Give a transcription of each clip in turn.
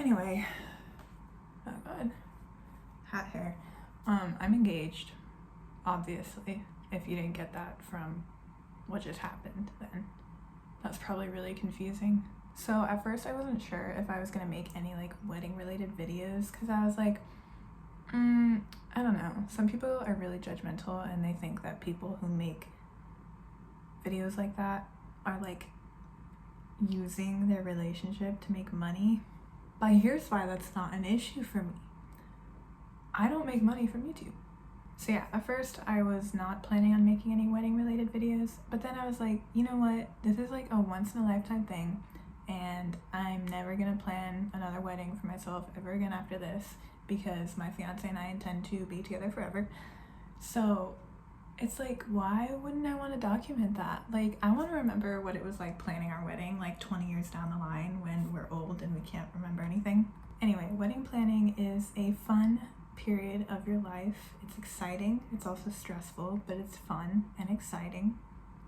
Anyway, oh god, hat hair. I'm engaged, obviously. If you didn't get that from what just happened, then that's probably really confusing. So at first I wasn't sure if I was gonna make any like wedding related videos because I was like, I don't know. Some people are really judgmental and they think that people who make videos like that are like using their relationship to make money. But here's why that's not an issue for me. I don't make money from YouTube. So yeah, at first I was not planning on making any wedding related videos, but then I was like, you know what? This is like a once in a lifetime thing and I'm never gonna plan another wedding for myself ever again after this because my fiance and I intend to be together forever. So it's like, why wouldn't I want to document that? Like, I want to remember what it was like planning our wedding like 20 years down the line when we're old and we can't remember anything. Anyway, wedding planning is a fun period of your life. It's exciting, it's also stressful, but it's fun and exciting.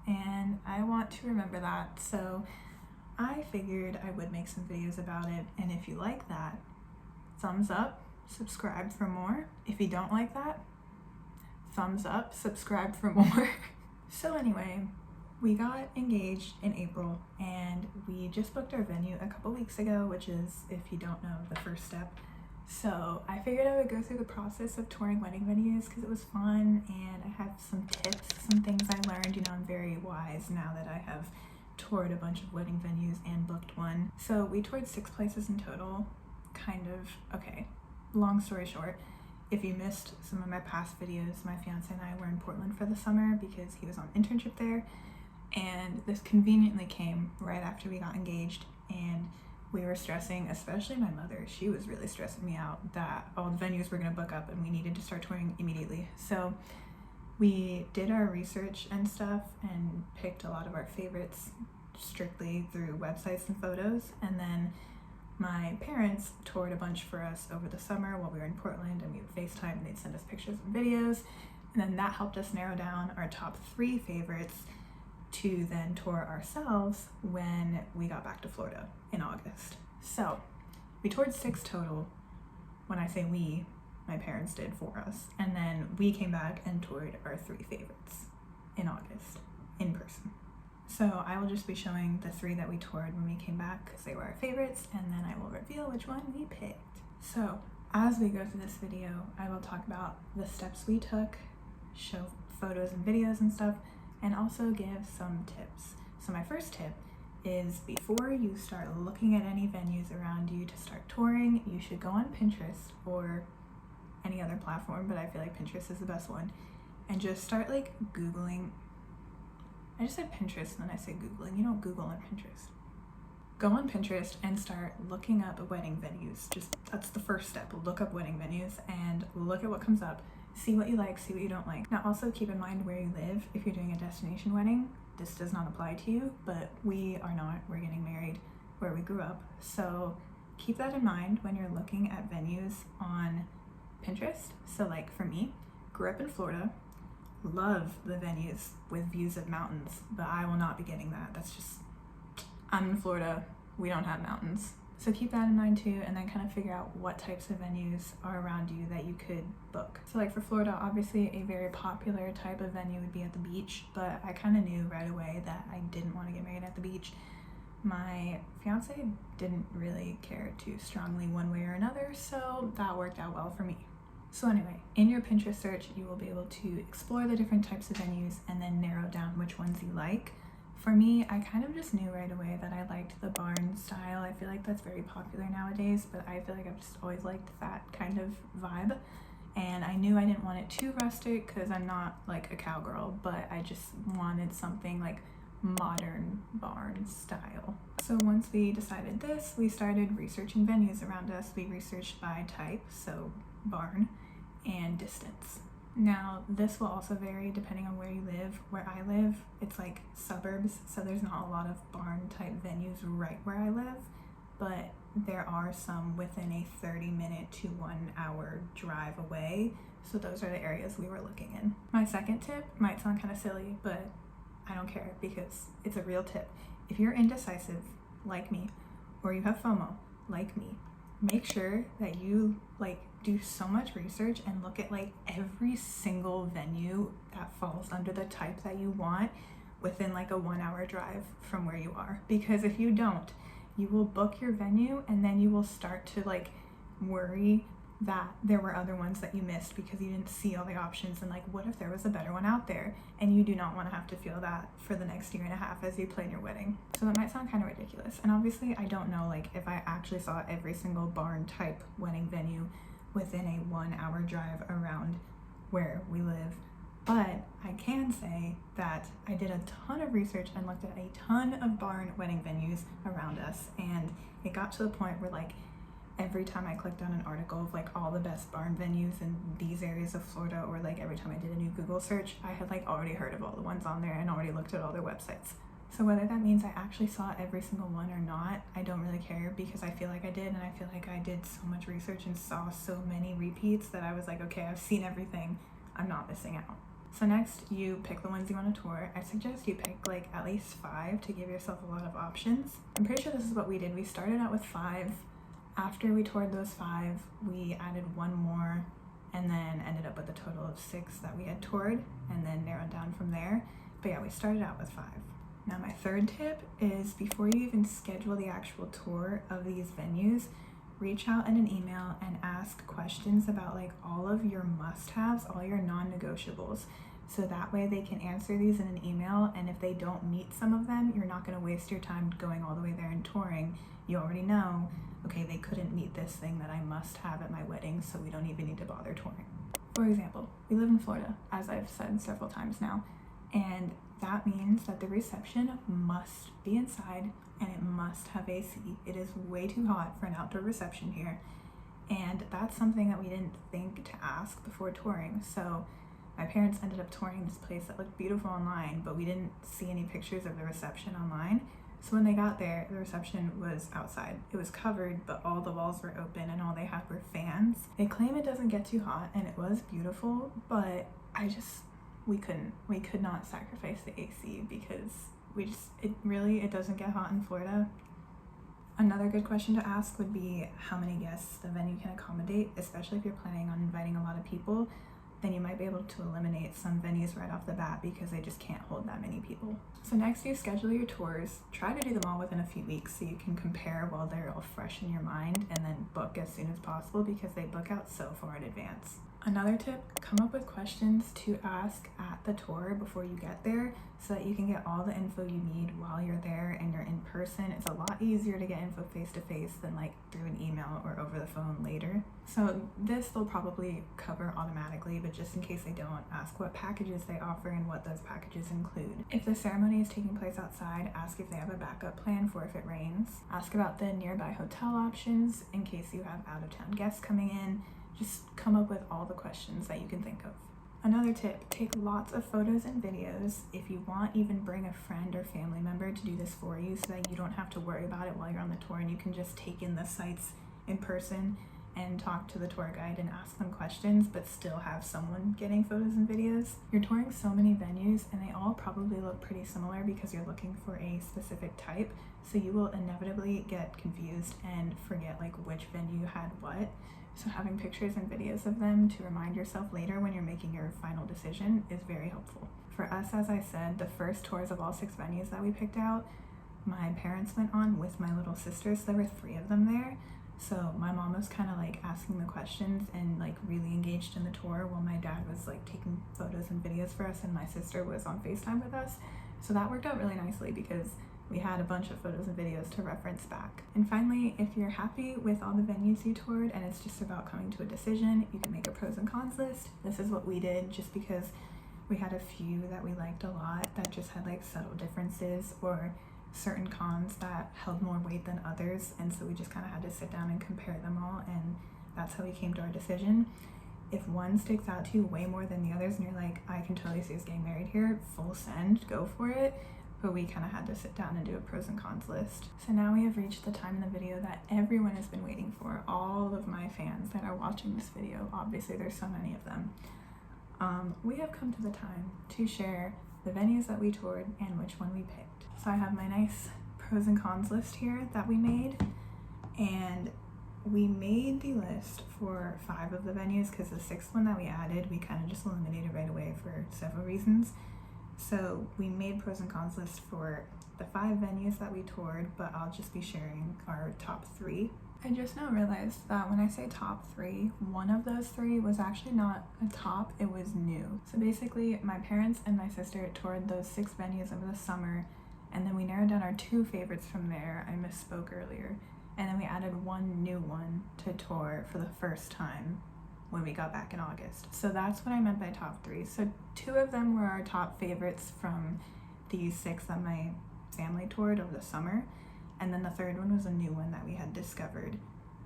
And I want to remember that. So I figured I would make some videos about it. And if you like that, thumbs up, subscribe for more. If you don't like that, thumbs up, subscribe for more. So anyway, we got engaged in April and we just booked our venue a couple weeks ago, which is, if you don't know, the first step. So I figured I would go through the process of touring wedding venues because it was fun and I have some tips, some things I learned. You know, I'm very wise now that I have toured a bunch of wedding venues and booked one. So we toured 6 places in total, kind of. Okay, long story short, if you missed some of my past videos, my fiance and I were in Portland for the summer because he was on internship there, and this conveniently came right after we got engaged, and we were stressing, especially my mother. She was really stressing me out that all the venues were gonna book up and we needed to start touring immediately. So we did our research and stuff and picked a lot of our favorites strictly through websites and photos, and then my parents toured a bunch for us over the summer while we were in Portland, and we would FaceTime and they'd send us pictures and videos, and then that helped us narrow down our top 3 favorites to then tour ourselves when we got back to Florida in August. So we toured 6 total. When I say we, my parents did for us, and then we came back and toured our 3 favorites in August in person. So I will just be showing the 3 that we toured when we came back because they were our favorites, and then I will reveal which one we picked. So as we go through this video, I will talk about the steps we took, show photos and videos and stuff, and also give some tips. So my first tip is before you start looking at any venues around you to start touring, you should go on Pinterest or any other platform, but I feel like Pinterest is the best one, and just start like Googling. I just said Pinterest and then I say Googling. You don't Google on Pinterest. Go on Pinterest and start looking up wedding venues. That's the first step. Look up wedding venues and look at what comes up. See what you like, see what you don't like. Now also keep in mind where you live. If you're doing a destination wedding, this does not apply to you, but we are not. We're getting married where we grew up. So keep that in mind when you're looking at venues on Pinterest. So like for me, grew up in Florida, love the venues with views of mountains, but I will not be getting that. That's just, I'm in Florida, we don't have mountains. So keep that in mind too, and then kind of figure out what types of venues are around you that you could book. So like for Florida, obviously a very popular type of venue would be at the beach, but I kind of knew right away that I didn't want to get married at the beach. My fiance didn't really care too strongly one way or another, so that worked out well for me. So anyway, in your Pinterest search, you will be able to explore the different types of venues and then narrow down which ones you like. For me, I kind of just knew right away that I liked the barn style. I feel like that's very popular nowadays, but I feel like I've just always liked that kind of vibe. And I knew I didn't want it too rustic because I'm not like a cowgirl, but I just wanted something like modern barn style. So once we decided this, we started researching venues around us. We researched by type, so barn, and distance. Now this will also vary depending on where you live. Where I live, it's like suburbs, so there's not a lot of barn type venues right where I live, but there are some within a 30-minute to 1 hour drive away, so those are the areas we were looking in. My second tip might sound kind of silly, but I don't care because it's a real tip. If you're indecisive like me, or you have FOMO like me, make sure that you like do so much research and look at like every single venue that falls under the type that you want within like a 1 hour drive from where you are. Because if you don't, you will book your venue and then you will start to like worry that there were other ones that you missed because you didn't see all the options, and like what if there was a better one out there, and you do not want to have to feel that for the next year and a half as you plan your wedding. So that might sound kind of ridiculous, and obviously I don't know like if I actually saw every single barn type wedding venue within a 1 hour drive around where we live, but I can say that I did a ton of research and looked at a ton of barn wedding venues around us, and it got to the point where like every time I clicked on an article of like all the best barn venues in these areas of Florida, or like every time I did a new Google search, I had like already heard of all the ones on there and already looked at all their websites. So whether that means I actually saw every single one or not, I don't really care, because I feel like I did, and I feel like I did so much research and saw so many repeats that I was like, okay, I've seen everything, I'm not missing out. So next, you pick the ones you want to tour. I suggest you pick like at least 5 to give yourself a lot of options. I'm pretty sure this is what we did. We started out with 5. After we toured those 5, we added 1 more and then ended up with a total of 6 that we had toured, and then narrowed down from there. But yeah, we started out with 5. Now my third tip is, before you even schedule the actual tour of these venues, reach out in an email and ask questions about like all of your must-haves, all your non-negotiables. So that way they can answer these in an email, and if they don't meet some of them, you're not going to waste your time going all the way there and touring. You already know, okay, they couldn't meet this thing that I must have at my wedding, so we don't even need to bother touring. For example, we live in Florida, as I've said several times now, and that means that the reception must be inside and it must have AC. It is way too hot for an outdoor reception here, and that's something that we didn't think to ask before touring. So my parents ended up touring this place that looked beautiful online, but we didn't see any pictures of the reception online. So when they got there, the reception was outside. It was covered, but all the walls were open and all they had were fans. They claim it doesn't get too hot, and it was beautiful, but we could not sacrifice the AC because it doesn't get hot in Florida. Another good question to ask would be how many guests the venue can accommodate, especially if you're planning on inviting a lot of people. Then you might be able to eliminate some venues right off the bat because they just can't hold that many people. So next, you schedule your tours. Try to do them all within a few weeks so you can compare while they're all fresh in your mind, and then book as soon as possible because they book out so far in advance. Another tip, come up with questions to ask at the tour before you get there so that you can get all the info you need while you're there and you're in person. It's a lot easier to get info face to face than like through an email or over the phone later. So this they'll probably cover automatically, but just in case they don't, ask what packages they offer and what those packages include. If the ceremony is taking place outside, ask if they have a backup plan for if it rains. Ask about the nearby hotel options in case you have out-of-town guests coming in. Just come up with all the questions that you can think of. Another tip, take lots of photos and videos. If you want, even bring a friend or family member to do this for you so that you don't have to worry about it while you're on the tour, and you can just take in the sights in person and talk to the tour guide and ask them questions, but still have someone getting photos and videos. You're touring so many venues and they all probably look pretty similar because you're looking for a specific type, so you will inevitably get confused and forget like which venue had what. So having pictures and videos of them to remind yourself later when you're making your final decision is very helpful. For us, as I said, the first tours of all 6 venues that we picked out, my parents went on with my little sister, so there were 3 of them there. So my mom was kind of like asking the questions and like really engaged in the tour, while my dad was like taking photos and videos for us, and my sister was on FaceTime with us. So that worked out really nicely because we had a bunch of photos and videos to reference back. And finally, if you're happy with all the venues you toured and it's just about coming to a decision, you can make a pros and cons list. This is what we did just because we had a few that we liked a lot that just had like subtle differences or certain cons that held more weight than others, and so we just kind of had to sit down and compare them all, and that's how we came to our decision. If one sticks out to you way more than the others and you're like, I can totally see us getting married here, full send, go for it. But we kind of had to sit down and do a pros and cons list. So now we have reached the time in the video that everyone has been waiting for. All of my fans that are watching this video, obviously there's so many of them. We have come to the time to share the venues that we toured and which one we picked. So I have my nice pros and cons list here that we made, and we made the list for 5 of the venues because the 6th one that we added, we kind of just eliminated right away for several reasons. So we made pros and cons list for the 5 venues that we toured, but I'll just be sharing our top 3. I just now realized that when I say top 3, one of those 3 was actually not a top, it was new. So basically, my parents and my sister toured those 6 venues over the summer, and then we narrowed down our 2 favorites from there. I misspoke earlier. And then we added 1 new one to tour for the first time when we got back in August. So that's what I meant by top 3. So 2 of them were our top favorites from these 6 that my family toured over the summer. And then the 3rd one was a new one that we had discovered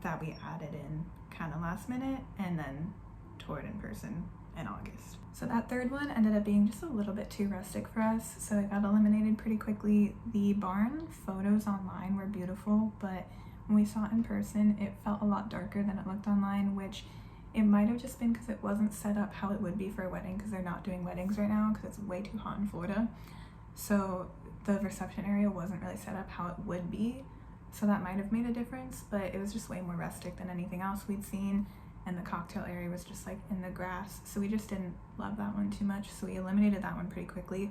that we added in kind of last minute and then toured in person in August. So that 3rd one ended up being just a little bit too rustic for us, so it got eliminated pretty quickly. The barn photos online were beautiful, but when we saw it in person, it felt a lot darker than it looked online, which it might have just been because it wasn't set up how it would be for a wedding, because they're not doing weddings right now because it's way too hot in Florida. So the reception area wasn't really set up how it would be, so that might have made a difference, but it was just way more rustic than anything else we'd seen, and the cocktail area was just like in the grass, so we just didn't love that one too much, so we eliminated that one pretty quickly.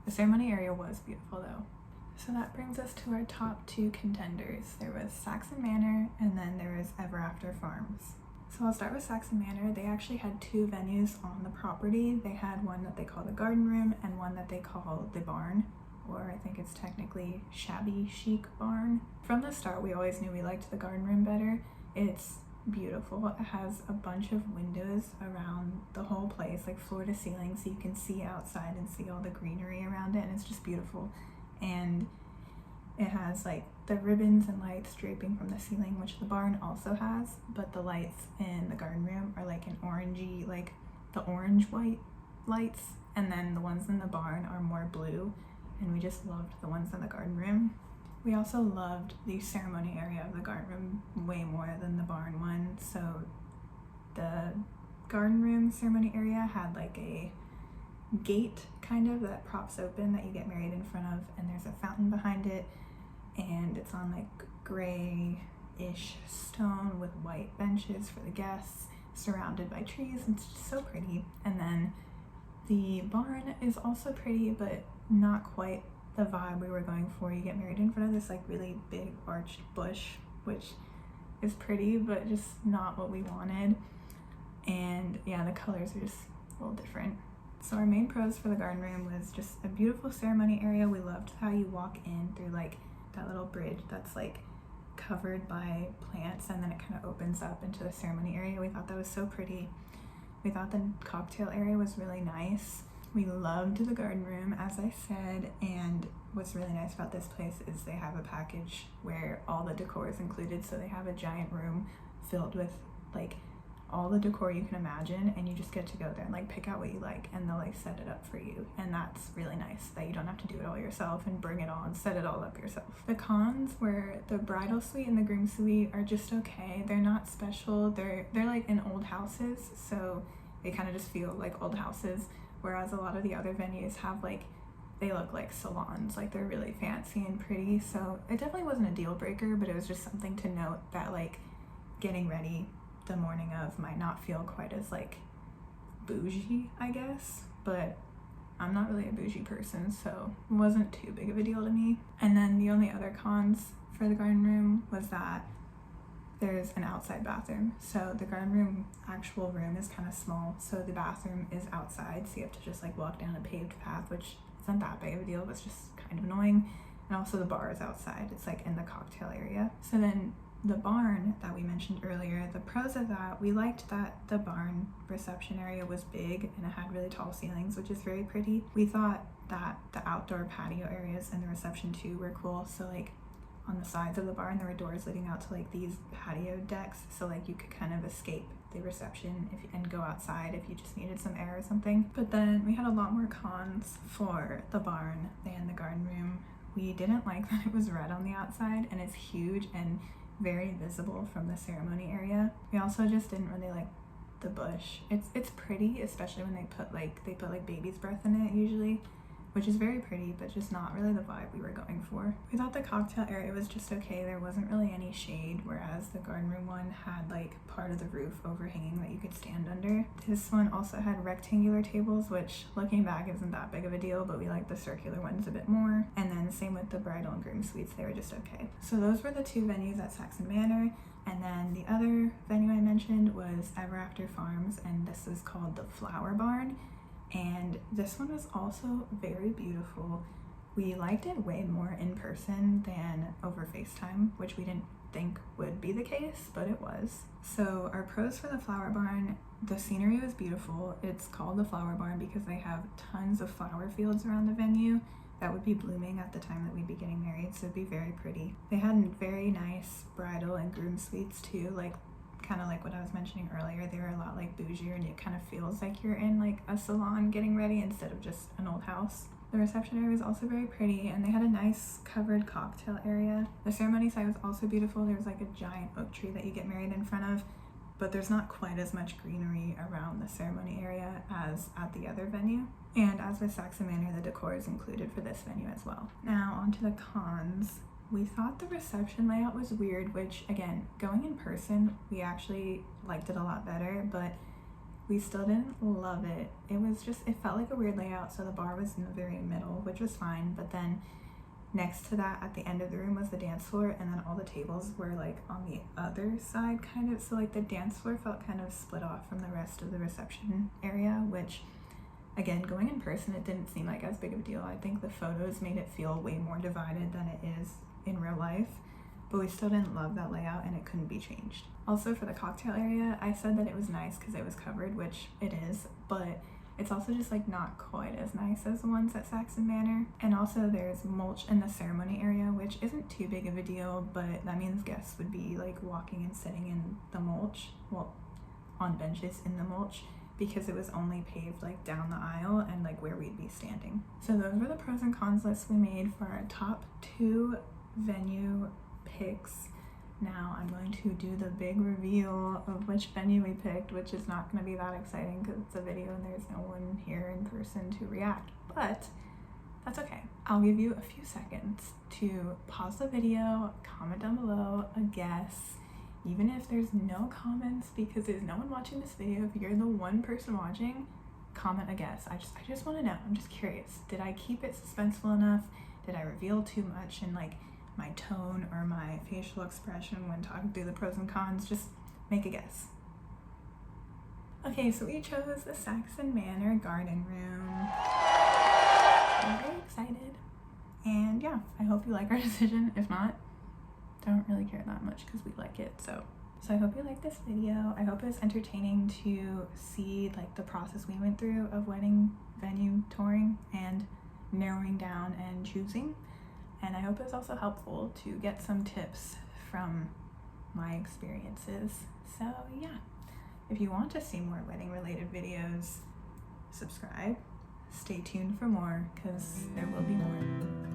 The ceremony area was beautiful though. So that brings us to our top 2 contenders. There was Saxon Manor, and then there was Ever After Farms. So I'll start with Saxon Manor. They actually had 2 venues on the property. They had one that they call the Garden Room and one that they call the Barn, or I think it's technically Shabby Chic Barn. From the start, we always knew we liked the Garden Room better. It's beautiful. It has a bunch of windows around the whole place, like floor to ceiling, so you can see outside and see all the greenery around it, and it's just beautiful. And it has like the ribbons and lights draping from the ceiling, which the barn also has, but the lights in the garden room are like an orangey, like the orange white lights, and then the ones in the barn are more blue, and we just loved the ones in the garden room. We also loved the ceremony area of the garden room way more than the barn one. So the garden room ceremony area had like a gate kind of that props open that you get married in front of, and there's a fountain behind it, and it's on like gray-ish stone with white benches for the guests surrounded by trees, and it's just so pretty. And then the barn is also pretty, but not quite the vibe we were going for. You get married in front of this like really big arched bush, which is pretty but just not what we wanted. And yeah, the colors are just a little different. So our main pros for the garden room was just a beautiful ceremony area. We loved how you walk in through like that little bridge that's like covered by plants, and then it kind of opens up into the ceremony area. We thought that was so pretty. We thought the cocktail area was really nice. We loved the garden room, as I said, and what's really nice about this place is they have a package where all the decor is included. So they have a giant room filled with like all the decor you can imagine, and you just get to go there and like pick out what you like, and they'll like set it up for you, and that's really nice that you don't have to do it all yourself and bring it all and set it all up yourself. The cons were the bridal suite and the groom suite are just okay. They're not special. They're like in old houses, so they kind of just feel like old houses, whereas a lot of the other venues have like, they look like salons, like they're really fancy and pretty. So it definitely wasn't a deal breaker, but it was just something to note that like getting ready the morning of might not feel quite as like bougie, I guess, but I'm not really a bougie person, so it wasn't too big of a deal to me. And then the only other cons for the garden room was that there's an outside bathroom. So the garden room actual room is kind of small, so the bathroom is outside, so you have to just like walk down a paved path, which isn't that big of a deal, but it's just kind of annoying. And also the bar is outside, it's like in the cocktail area. So then the barn that we mentioned earlier, the pros of that, we liked that the barn reception area was big and it had really tall ceilings, which is very pretty. We thought that the outdoor patio areas and the reception too were cool. So like on the sides of the barn, there were doors leading out to like these patio decks, so like you could kind of escape the reception and go outside if you just needed some air or something. But then we had a lot more cons for the barn than the garden room. We didn't like that it was red on the outside, and it's huge and very visible from the ceremony area. We also just didn't really like the bush. It's pretty, especially when they put like baby's breath in it usually, which is very pretty, but just not really the vibe we were going for. We thought the cocktail area was just okay. There wasn't really any shade, whereas the garden room one had like part of the roof overhanging that you could stand under. This one also had rectangular tables, which looking back isn't that big of a deal, but we like the circular ones a bit more. And then same with the bridal and groom suites, they were just okay. So those were the two venues at Saxon Manor. And then the other venue I mentioned was Ever After Farms, and this is called the Flower Barn. And this one was also very beautiful. We liked it way more in person than over FaceTime, which we didn't think would be the case, but it was. So our pros for the Flower Barn, the scenery was beautiful. It's called the Flower Barn because they have tons of flower fields around the venue that would be blooming at the time that we'd be getting married, so it'd be very pretty. They had very nice bridal and groom suites too, like kind of like what I was mentioning earlier. They were a lot like bougier, and it kind of feels like you're in like a salon getting ready instead of just an old house. The reception area was also very pretty, and they had a nice covered cocktail area. The ceremony side was also beautiful. There was like a giant oak tree that you get married in front of, but there's not quite as much greenery around the ceremony area as at the other venue. And as with Saxon Manor, the decor is included for this venue as well. Now onto the cons. We thought the reception layout was weird, which again, going in person, we actually liked it a lot better, but we still didn't love it. It felt like a weird layout, so the bar was in the very middle, which was fine, but then next to that, at the end of the room was the dance floor, and then all the tables were like on the other side kind of, so like the dance floor felt kind of split off from the rest of the reception area, which again, going in person, it didn't seem like as big of a deal. I think the photos made it feel way more divided than it is in real life, but we still didn't love that layout and it couldn't be changed. Also for the cocktail area, I said that it was nice because it was covered, which it is, but it's also just like not quite as nice as the ones at Saxon Manor. And also there's mulch in the ceremony area, which isn't too big of a deal, but that means guests would be like walking and sitting in the mulch, well, on benches in the mulch, because it was only paved like down the aisle and like where we'd be standing. So those were the pros and cons lists we made for our top 2 venue picks. Now I'm going to do the big reveal of which venue we picked, which is not going to be that exciting because it's a video and there's no one here in person to react, but that's okay. I'll give you a few seconds to pause the video, comment down below a guess, even if there's no comments because there's no one watching this video. If you're the one person watching, comment a guess. I just want to know. I'm just curious. Did I keep it suspenseful enough? Did I reveal too much in like my tone or my facial expression when talking through the pros and cons? Just make a guess. Okay, so we chose the Saxon Manor garden room. I'm very excited. And yeah, I hope you like our decision. If not, don't really care that much because we like it. So I hope you like this video. I hope it's entertaining to see like the process we went through of wedding venue touring and narrowing down and choosing. And I hope it's also helpful to get some tips from my experiences. So yeah, if you want to see more wedding related videos, subscribe, stay tuned for more because there will be more.